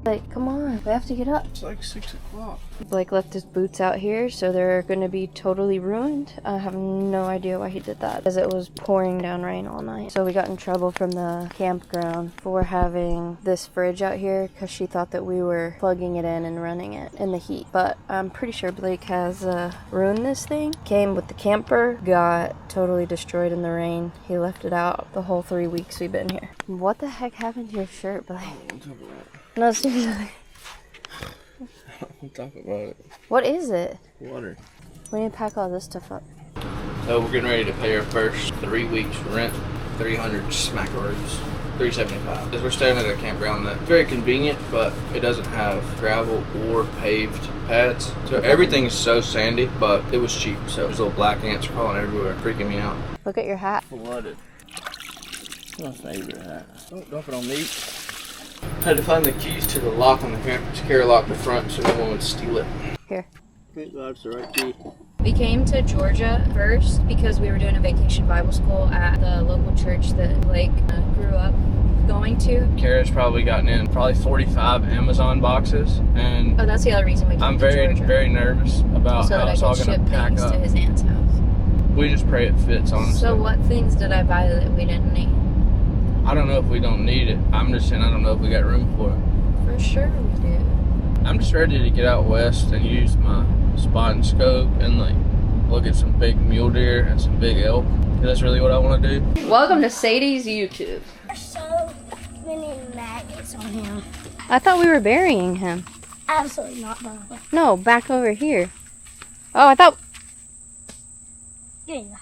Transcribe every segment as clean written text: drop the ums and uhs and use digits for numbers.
Like, come on, we have to get up. It's like 6 o'clock. Blake left his boots out here, so they're gonna be totally ruined. I have no idea why he did that, because it was pouring down rain all night. So we got in trouble from the campground for having this fridge out here, because she thought that we were plugging it in and running it in the heat. But I'm pretty sure Blake has ruined this thing. Came with the camper, got totally destroyed in the rain. He left it out the whole 3 weeks we've been here. What the heck happened to your shirt, Blake? Don't talk about it. No, seriously. Don't talk about it. What is it? Water. We need to pack all this stuff up. So we're getting ready to pay our first 3 weeks rent. 300 smackaroos. $375. Because we're staying at a campground that's very convenient, but it doesn't have gravel or paved pads. So everything is so sandy, but it was cheap. So there's little black ants crawling everywhere, freaking me out. Look at your hat. Flooded. My favorite hat. Don't dump it on me. Had to find the keys to the lock on the camper. Secure lock the front so no one would steal it. Here. Thank God it's the right key. We came to Georgia first because we were doing a vacation Bible school at the local church that Blake grew up going to. Kara's probably gotten in 45 Amazon boxes, and oh, that's the other reason we came I'm to Georgia. very nervous about so how it's all going to pack up. To his aunt's house. We just pray it fits, honestly. So what things did I buy that we didn't need? I don't know if we don't need it. I'm just saying I don't know if we got room for it. For sure we do. I'm just ready to get out west and use my spot and scope and like look at some big mule deer and some big elk. That's really what I want to do. Welcome to Sadie's YouTube. There's so many maggots on him. I thought we were burying him. Absolutely not, bro. No, back over here. Oh, I thought... Get in.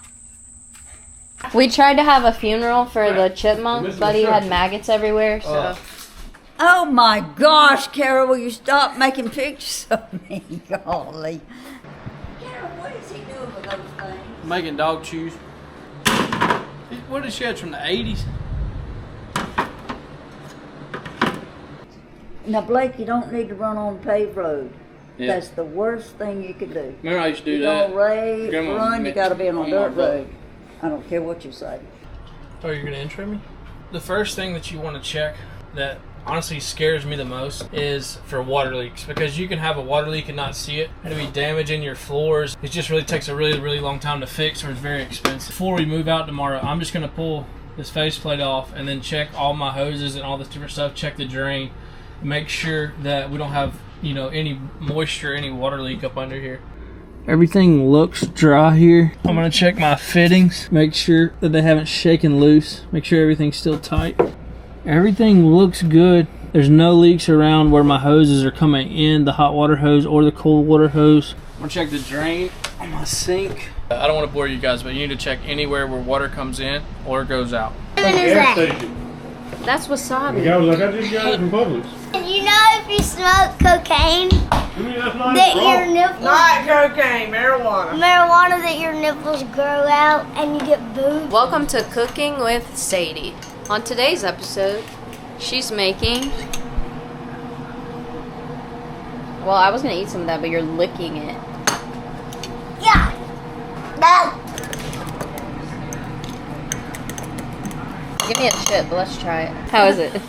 We tried to have a funeral for the chipmunk, but he had maggots everywhere, so... Oh my gosh, Kara, will you stop making pictures of me? Golly. Kara, what is he doing with those things? Making dog chews. What is she had from the 80s? Now, Blake, you don't need to run on a paved road. Yeah. That's the worst thing you could do. Remember I used to do You that? don't rave, Grandma run, you made- got to be on a on dirt my boat. road. I don't care what you say. Oh, you're gonna intro me? The first thing that you want to check that honestly scares me the most is for water leaks, because you can have a water leak and not see it and it'll be damaging your floors. It just really takes a really long time to fix, or it's very expensive. Before we move out tomorrow, I'm just gonna pull this faceplate off and then check all my hoses and all this different stuff, check the drain, make sure that we don't have, you know, any moisture, any water leak up under here. Everything looks dry here. I'm gonna check my fittings, make sure that they haven't shaken loose, make sure everything's still tight. Everything looks good. There's no leaks around where my hoses are coming in, the hot water hose or the cold water hose. I'm gonna check the drain on my sink. I don't want to bore you guys, but you need to check anywhere where water comes in or goes out. What is that? That's wasabi. Yeah, I was like, I just got it from Publix. You know if you smoke cocaine, That's not that wrong. your nipples... Not cocaine, marijuana. Marijuana, that your nipples grow out and you get boobs. Welcome to Cooking with Sadie. On today's episode, she's making... Well, I was going to eat some of that, but you're licking it. Yeah. That. Give me a chip, but let's try it. How is it?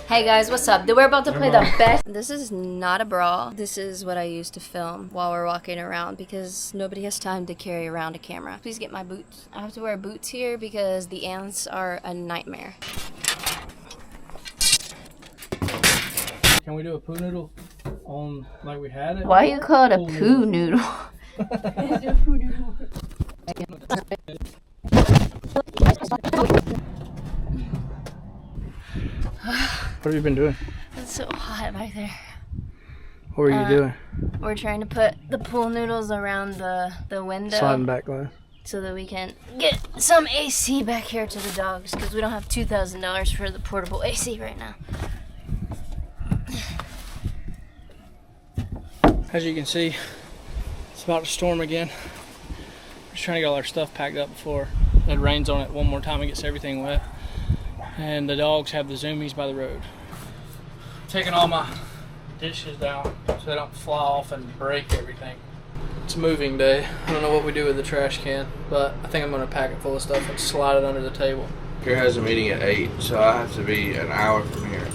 Hey guys, what's up? We're about to play the best. This is not a bra. This is what I use to film while we're walking around because nobody has time to carry around a camera. Please get my boots. I have to wear boots here because the ants are a nightmare. Can we do a poo noodle on like we had it? Why you call it a poo noodle? What have you been doing? It's so hot back there. What were you doing? We're trying to put the pool noodles around the window Sliding back glass. so that we can get some AC back here to the dogs because we don't have $2,000 for the portable AC right now. As you can see, it's about to storm again. We're just trying to get all our stuff packed up before it rains on it one more time and gets everything wet. And the dogs have the zoomies by the road. Taking all my dishes down so they don't fly off and break everything. It's moving day. I don't know what we do with the trash can, but I think I'm gonna pack it full of stuff and slide it under the table. Kara has a meeting at 8, so I have to be an hour from here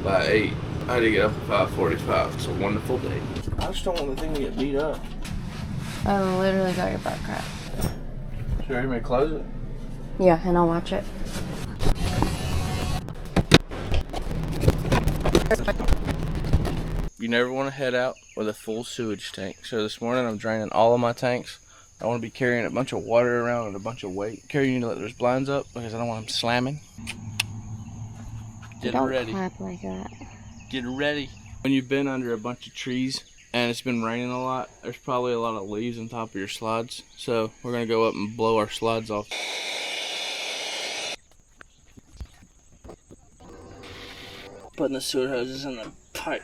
by 8. I had to get up at 5:45. It's a wonderful day. I just don't want the thing to get beat up. I literally got your butt cracked. Should I hear me close it? Yeah, and I'll watch it. You never want to head out with a full sewage tank. So this morning I'm draining all of my tanks. I want to be carrying a bunch of water around and a bunch of weight. Carrie, you need to let those blinds up because I don't want them slamming. Get ready. Don't clap like that. Get ready. When you've been under a bunch of trees and it's been raining a lot, there's probably a lot of leaves on top of your slides. So we're going to go up and blow our slides off. Putting the sewer hoses in the pipe.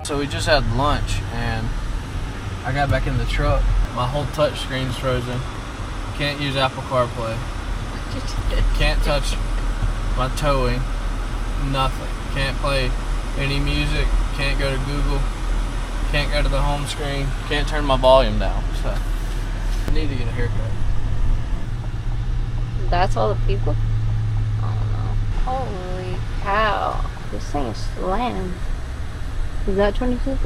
So we just had lunch and I got back in the truck. My whole touch screen's frozen. Can't use Apple CarPlay. Can't touch my towing. Nothing. Can't play any music. Can't go to Google. Can't go to the home screen. Can't turn my volume down. So I need to get a haircut. That's all the people? Oh no. Holy cow. This thing is slammed. Is that 26?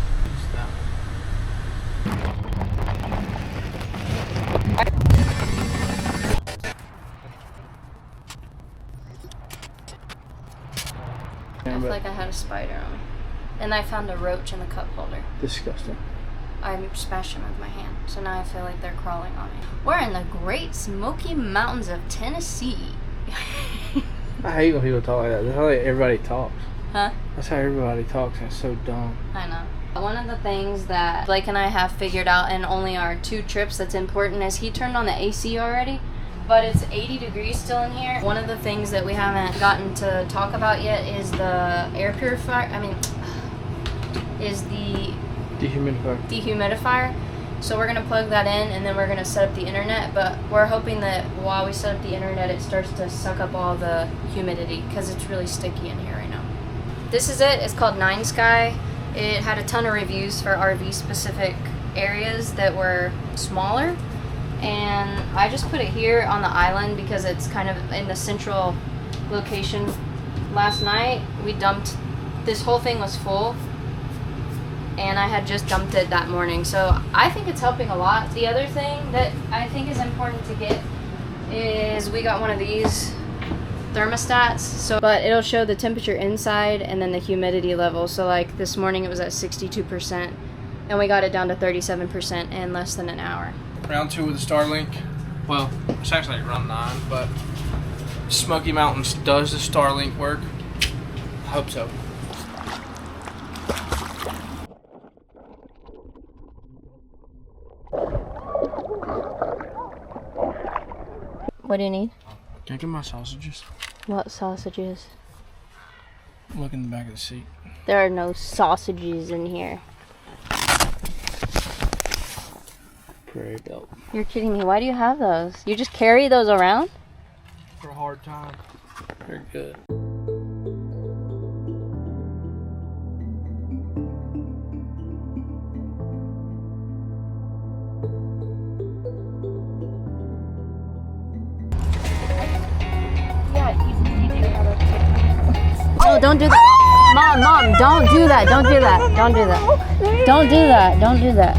I feel like I had a spider on me. And I found a roach in the cup holder. Disgusting. I smashed them with my hand. So now I feel like they're crawling on me. We're in the Great Smoky Mountains of Tennessee. I hate when people talk like that. That's how everybody talks. Huh? That's how everybody talks, and it's so dumb. I know. One of the things that Blake and I have figured out in only our 2 trips that's important is he turned on the AC already, but it's 80 degrees still in here. One of the things that we haven't gotten to talk about yet is the air purifier. Is the dehumidifier. So we're gonna plug that in and then we're gonna set up the internet, but we're hoping that while we set up the internet it starts to suck up all the humidity because it's really sticky in here right now. This is it. It's called 9 Sky. It had a ton of reviews for RV specific areas that were smaller, and I just put it here on the island because it's kind of in the central location. Last night we dumped, this whole thing was full and I had just dumped it that morning, so I think it's helping a lot. The other thing that I think is important to get is we got one of these thermostats, but it'll show the temperature inside and then the humidity level. So like this morning it was at 62% and we got it down to 37% in less than an hour. Round 2 with the Starlink. Well, it's actually round 9, but Smoky Mountains does the Starlink work. I hope so. What do you need? Can I get my sausages? What sausages? Look in the back of the seat. There are no sausages in here. Prairie belt. You're kidding me. Why do you have those? You just carry those around? For a hard time. They're good. Oh, don't do that. Mom, don't do that. Don't do that. Don't do that. Don't do that. Don't do that.